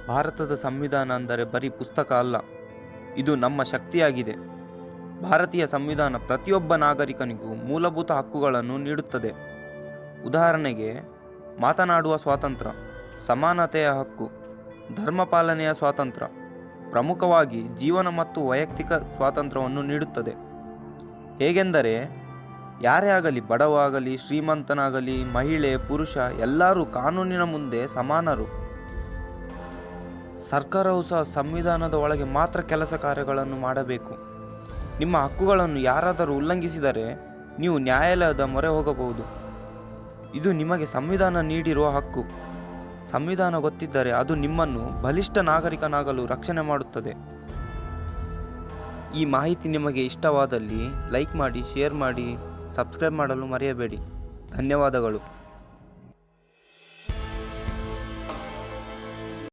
ಭಾರತದ ಸಂವಿಧಾನ ಅಂದರೆ ಬರೀ ಪುಸ್ತಕ ಅಲ್ಲ, ಇದು ನಮ್ಮ ಶಕ್ತಿಯಾಗಿದೆ. ಭಾರತೀಯ ಸಂವಿಧಾನ ಪ್ರತಿಯೊಬ್ಬ ನಾಗರಿಕನಿಗೂ ಮೂಲಭೂತ ಹಕ್ಕುಗಳನ್ನು ನೀಡುತ್ತದೆ. ಉದಾಹರಣೆಗೆ, ಮಾತನಾಡುವ ಸ್ವಾತಂತ್ರ್ಯ, ಸಮಾನತೆಯ ಹಕ್ಕು, ಧರ್ಮ ಪಾಲನೆಯ ಸ್ವಾತಂತ್ರ್ಯ, ಪ್ರಮುಖವಾಗಿ ಜೀವನ ಮತ್ತು ವೈಯಕ್ತಿಕ ಸ್ವಾತಂತ್ರ್ಯವನ್ನು ನೀಡುತ್ತದೆ. ಹೇಗೆಂದರೆ, ಯಾರೇ ಆಗಲಿ, ಬಡವಾಗಲಿ ಶ್ರೀಮಂತನಾಗಲಿ, ಮಹಿಳೆ ಪುರುಷ ಎಲ್ಲರೂ ಕಾನೂನಿನ ಮುಂದೆ ಸಮಾನರು. ಸರ್ಕಾರವು ಸಹ ಸಂವಿಧಾನದ ಒಳಗೆ ಮಾತ್ರ ಕೆಲಸ ಕಾರ್ಯಗಳನ್ನು ಮಾಡಬೇಕು. ನಿಮ್ಮ ಹಕ್ಕುಗಳನ್ನು ಯಾರಾದರೂ ಉಲ್ಲಂಘಿಸಿದರೆ ನೀವು ನ್ಯಾಯಾಲಯದ ಮೊರೆ ಹೋಗಬಹುದು. ಇದು ನಿಮಗೆ ಸಂವಿಧಾನ ನೀಡಿರುವ ಹಕ್ಕು. ಸಂವಿಧಾನ ಗೊತ್ತಿದ್ದರೆ ಅದು ನಿಮ್ಮನ್ನು ಬಲಿಷ್ಠ ನಾಗರಿಕನಾಗಲು ರಕ್ಷಣೆ ಮಾಡುತ್ತದೆ. ಈ ಮಾಹಿತಿ ನಿಮಗೆ ಇಷ್ಟವಾದಲ್ಲಿ ಲೈಕ್ ಮಾಡಿ, ಶೇರ್ ಮಾಡಿ, ಸಬ್ಸ್ಕ್ರೈಬ್ ಮಾಡಲು ಮರೆಯಬೇಡಿ. ಧನ್ಯವಾದಗಳು.